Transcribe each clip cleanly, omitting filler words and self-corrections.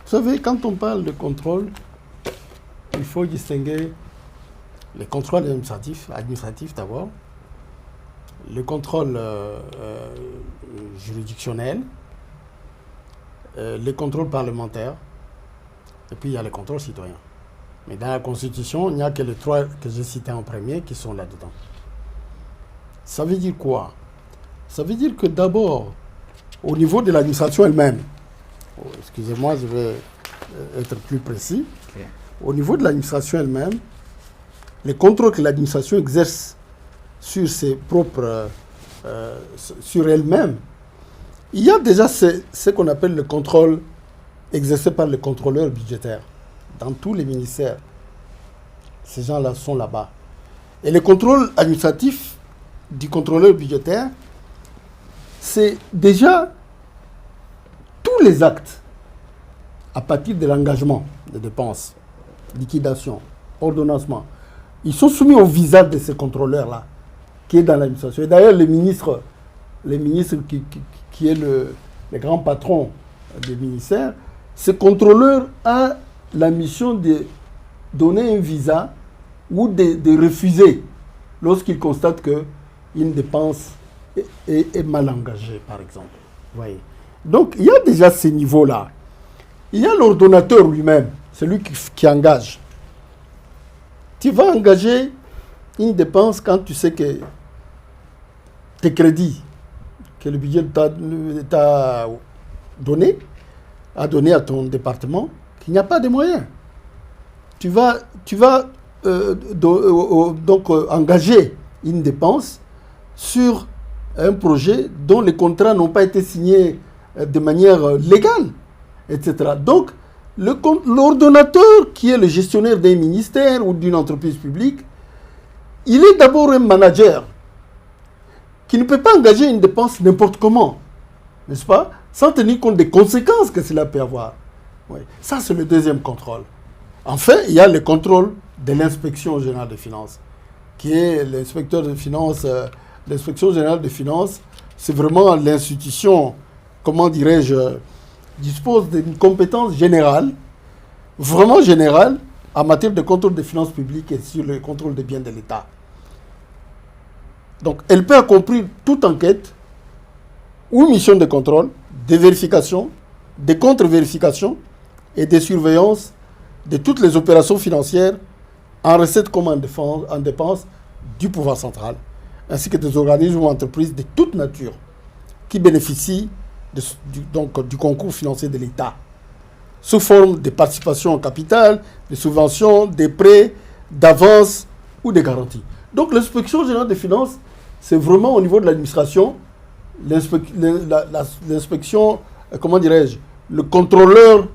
Vous savez, quand on parle de contrôle, il faut distinguer les contrôles administratifs d'abord, le contrôle juridictionnel, les contrôles parlementaires, et puis il y a les contrôles citoyens. Mais dans la Constitution, il n'y a que les trois que j'ai cités en premier qui sont là-dedans. Ça veut dire quoi? Ça veut dire que d'abord, au niveau de l'administration elle-même, excusez-moi, je vais être plus précis. Okay. Au niveau de l'administration elle-même, les contrôles que l'administration exerce sur ses propres, sur elle-même, il y a déjà ce qu'on appelle le contrôle exercé par le contrôleur budgétaire dans tous les ministères. Ces gens-là sont là-bas. Et le contrôle administratif du contrôleur budgétaire, c'est déjà tous les actes à partir de l'engagement de dépenses, liquidation, ordonnancement. Ils sont soumis au visage de ces contrôleurs-là, qui est dans l'administration. Et d'ailleurs, le ministre qui est le grand patron des ministères, ce contrôleur a la mission de donner un visa ou de refuser lorsqu'il constate qu'une dépense est mal engagée, par exemple. Vous voyez. Donc, il y a déjà ces niveaux-là. Il y a l'ordonnateur lui-même, celui qui engage. Tu vas engager une dépense quand tu sais que tes crédits, que le budget t'a donné, a donné à ton département, qu'il n'y a pas de moyens. Tu vas donc engager une dépense sur un projet dont les contrats n'ont pas été signés de manière légale, etc. Donc, l'ordonnateur qui est le gestionnaire d'un ministère ou d'une entreprise publique, il est d'abord un manager qui ne peut pas engager une dépense n'importe comment, n'est-ce pas, sans tenir compte des conséquences que cela peut avoir. Oui. Ça, c'est le deuxième contrôle. Enfin, il y a le contrôle de l'inspection générale des finances, qui est l'inspecteur de finances. L'inspection générale des finances, c'est vraiment l'institution, comment dirais-je, dispose d'une compétence générale, vraiment générale, en matière de contrôle des finances publiques et sur le contrôle des biens de l'État. Donc, elle peut accomplir toute enquête ou mission de contrôle, des vérifications, des contre-vérifications et des surveillances de toutes les opérations financières en recettes comme en dépenses du pouvoir central, ainsi que des organismes ou entreprises de toute nature qui bénéficient du concours financier de l'État, sous forme de participation au capital, de subventions, de prêts, d'avances ou de garanties. Donc l'inspection générale des finances, c'est vraiment au niveau de l'administration, l'inspection, comment dirais-je, le contrôleur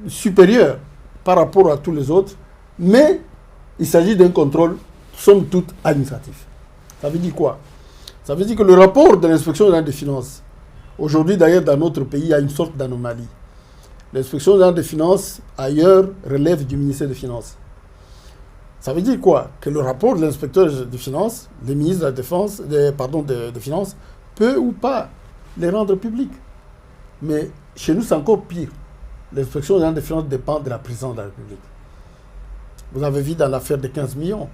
supérieur par rapport à tous les autres, mais il s'agit d'un contrôle, somme toute, administratif. Ça veut dire quoi? Ça veut dire que le rapport de l'inspection générale des finances, aujourd'hui d'ailleurs dans notre pays, il y a une sorte d'anomalie. L'inspection générale des finances, ailleurs, relève du ministère des Finances. Ça veut dire quoi? Que le rapport de l'inspecteur des Finances, le ministre de la Défense, des Finances, peut ou pas les rendre publics. Mais chez nous, c'est encore pire. L'inspection générale des Finances dépend de la présidence de la République. Vous avez vu dans l'affaire des 15 millions.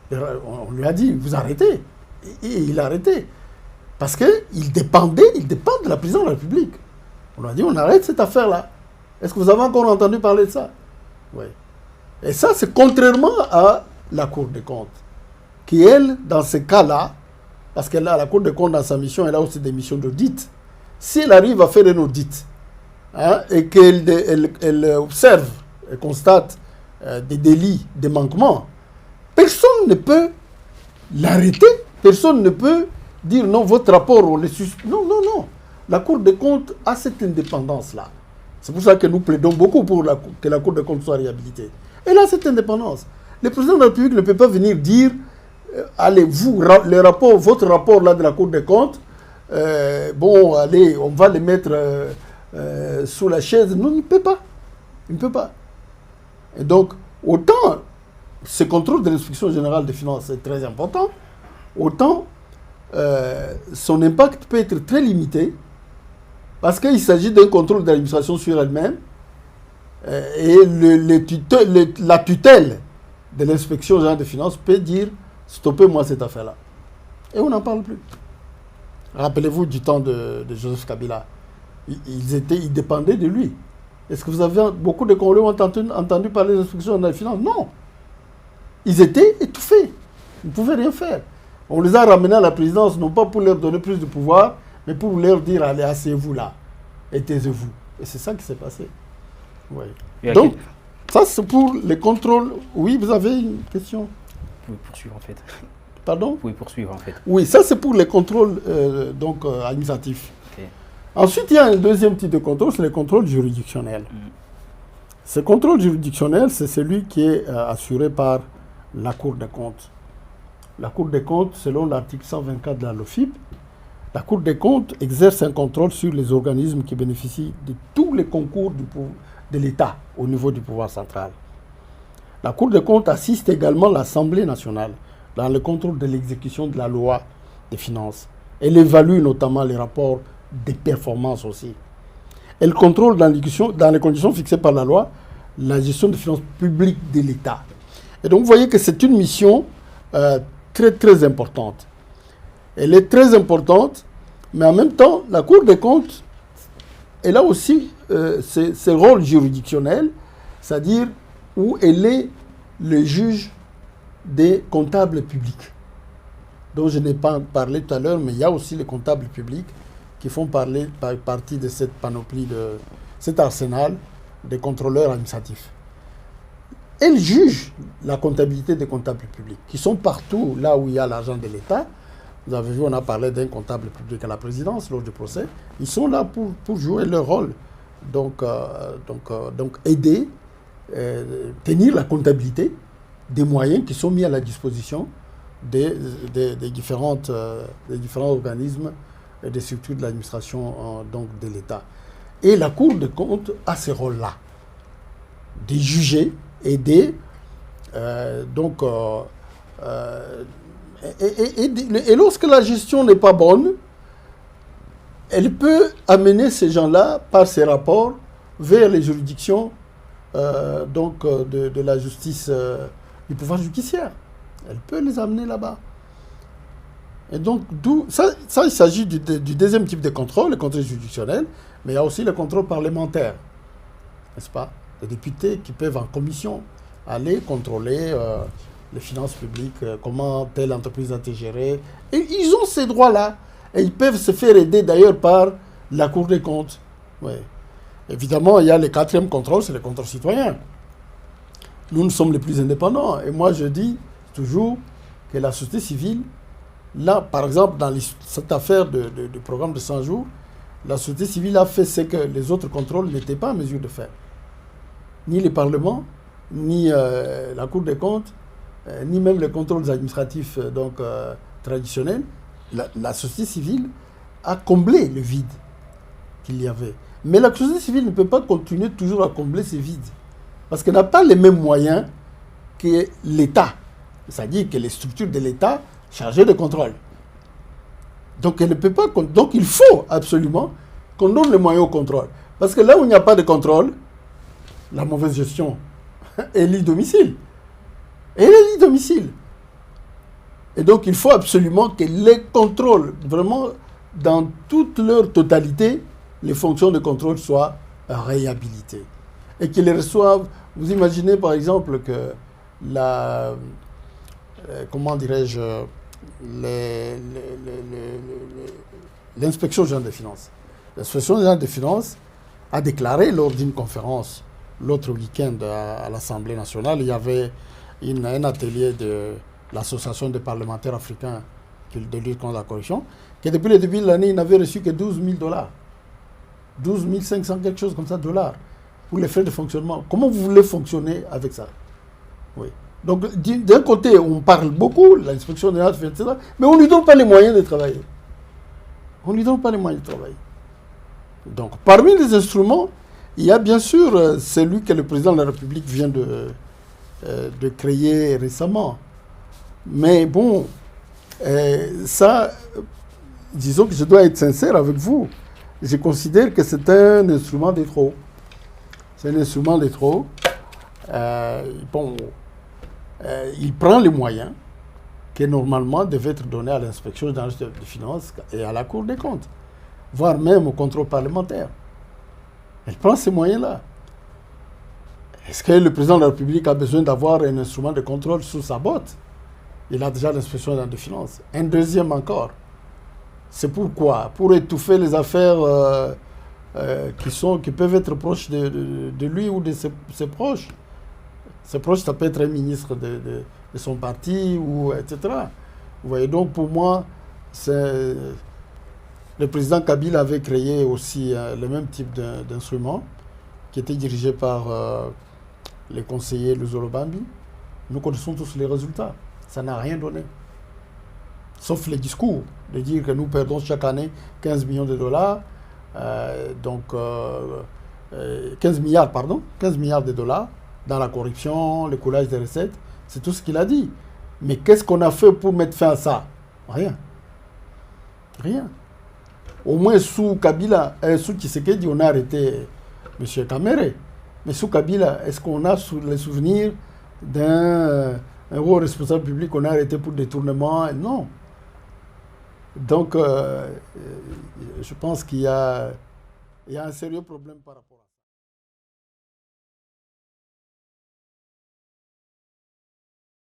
On lui a dit, vous arrêtez. Et il a arrêté. Parce qu'il dépend de la présidence de la République. On lui a dit, on arrête cette affaire-là. Est-ce que vous avez encore entendu parler de ça? Oui. Et ça, c'est contrairement à la Cour des comptes, qui, elle, dans ces cas-là, parce qu'elle a la Cour des comptes dans sa mission, elle a aussi des missions d'audit. Si elle arrive à faire un audit, et qu'elle observe et constate des délits, des manquements, personne ne peut l'arrêter, personne ne peut dire non, votre rapport, on les suspend. Non, non, non. La Cour des comptes a cette indépendance-là. C'est pour ça que nous plaidons beaucoup pour que la Cour des comptes soit réhabilitée. Elle a cette indépendance. Le président de la République ne peut pas venir dire allez, vous, votre rapport là de la Cour des comptes, bon, allez, on va les mettre sous la chaise. Non, il ne peut pas. Il ne peut pas. Et donc, autant ce contrôle de l'inspection générale des finances est très important, autant son impact peut être très limité Parce qu'il s'agit d'un contrôle de l'administration sur elle-même et la tutelle de l'inspection générale des finances peut dire stoppez-moi cette affaire-là. Et on n'en parle plus. Rappelez-vous du temps de Joseph Kabila. Ils dépendaient de lui. Est-ce que vous avez beaucoup de Congolais ont entendu parler de l'inspection générale des finances? Non. Ils étaient étouffés. Ils ne pouvaient rien faire. On les a ramenés à la présidence, non pas pour leur donner plus de pouvoir, mais pour leur dire, allez, asseyez-vous là, et taisez-vous. Et c'est ça qui s'est passé. Ouais. Donc, ça c'est pour les contrôles. Oui, vous avez une question? Vous pouvez poursuivre en fait. Pardon? Vous pouvez poursuivre en fait. Oui, ça c'est pour les contrôles administratifs. Okay. Ensuite, il y a un deuxième type de contrôle, c'est le contrôle juridictionnel. Ce contrôle juridictionnel, c'est celui qui est assuré par la Cour des comptes. La Cour des comptes, selon l'article 124 de la LOFIP, la Cour des comptes exerce un contrôle sur les organismes qui bénéficient de tous les concours de l'État au niveau du pouvoir central. La Cour des comptes assiste également l'Assemblée nationale dans le contrôle de l'exécution de la loi des finances. Elle évalue notamment les rapports des performances aussi. Elle contrôle dans les conditions fixées par la loi la gestion des finances publiques de l'État. Et donc vous voyez que c'est une mission très très importante. Elle est très importante, mais en même temps, la Cour des comptes, elle a aussi ses rôles juridictionnels, c'est-à-dire où elle est le juge des comptables publics, dont je n'ai pas parlé tout à l'heure, mais il y a aussi les comptables publics qui font partie de cette panoplie, de cet arsenal des contrôleurs administratifs. Elle juge la comptabilité des comptables publics, qui sont partout là où il y a l'argent de l'État. Vous avez vu, on a parlé d'un comptable public à la présidence lors du procès. Ils sont là pour jouer leur rôle. Donc aider, tenir la comptabilité des moyens qui sont mis à la disposition des différents organismes et des structures de l'administration de l'État. Et la Cour des comptes a ce rôle-là, de juger, aider, et lorsque la gestion n'est pas bonne, elle peut amener ces gens-là, par ses rapports, vers les juridictions de la justice, du pouvoir judiciaire. Elle peut les amener là-bas. Et donc, ça il s'agit du deuxième type de contrôle, le contrôle juridictionnel, mais il y a aussi le contrôle parlementaire, n'est-ce pas? Les députés qui peuvent en commission aller contrôler les finances publiques, comment telle entreprise a été gérée. Et ils ont ces droits-là. Et ils peuvent se faire aider d'ailleurs par la Cour des comptes. Ouais. Évidemment, il y a le quatrième contrôle, c'est le contrôle citoyen. Nous sommes les plus indépendants. Et moi, je dis toujours que la société civile, là, par exemple, dans cette affaire du programme de 100 jours, la société civile a fait ce que les autres contrôles n'étaient pas en mesure de faire. Ni le Parlement, ni la Cour des comptes, ni même les contrôles administratifs traditionnels. La société civile a comblé le vide qu'il y avait. Mais la société civile ne peut pas continuer toujours à combler ces vides. Parce qu'elle n'a pas les mêmes moyens que l'État. C'est-à-dire que les structures de l'État chargées de contrôle. Donc elle ne peut pas. Donc il faut absolument qu'on donne les moyens au contrôle. Parce que là où il n'y a pas de contrôle, la mauvaise gestion élit domicile. Elle élit domicile. Et donc il faut absolument que les contrôles, vraiment dans toute leur totalité, les fonctions de contrôle soient réhabilitées. Et qu'ils les reçoivent. Vous imaginez par exemple que l'inspection générale des finances. L'inspection générale des finances a déclaré lors d'une conférence l'autre week-end à l'Assemblée nationale, il y avait un atelier de l'Association des parlementaires africains de lutte contre la corruption, que depuis le début de l'année, ils n'avaient reçu que 12 000 dollars. 12 500, quelque chose comme ça, dollars, pour les frais de fonctionnement. Comment vous voulez fonctionner avec ça? Oui. Donc, d'un côté, on parle beaucoup, l'inspection générale, etc., mais on ne lui donne pas les moyens de travailler. On ne lui donne pas les moyens de travailler. Donc, parmi les instruments, il y a bien sûr celui que le président de la République vient de créer récemment. Mais bon, ça, disons que je dois être sincère avec vous. je considère que c'est un instrument de trop. C'est un instrument de trop. Il prend les moyens qui normalement devaient être donnés à l'inspection générale des finances et à la Cour des comptes, voire même au contrôle parlementaire. Elle prend ces moyens-là. Est-ce que le président de la République a besoin d'avoir un instrument de contrôle sous sa botte? Il a déjà l'inspection générale des finances. Un deuxième encore. C'est pourquoi? Pour étouffer les affaires qui peuvent être proches de lui ou de ses proches. Ses proches, ça peut être un ministre de son parti, ou etc. Vous voyez, donc pour moi, le président Kabila avait créé aussi le même type d'instrument qui était dirigé par les conseillers Luzolo Bambi. Nous connaissons tous les résultats. Ça n'a rien donné. Sauf les discours, de dire que nous perdons chaque année 15 millions de dollars, 15 milliards, pardon, 15 milliards de dollars dans la corruption, le coulage des recettes. C'est tout ce qu'il a dit. Mais qu'est-ce qu'on a fait pour mettre fin à ça? Rien. Rien. Au moins sous Kabila, sous Tshisekedi, on a arrêté M. Kamere. Mais sous Kabila, est-ce qu'on a les souvenirs d'un haut responsable public qu'on a arrêté pour détournement? Non. Donc, je pense qu'il y a un sérieux problème par rapport à ça.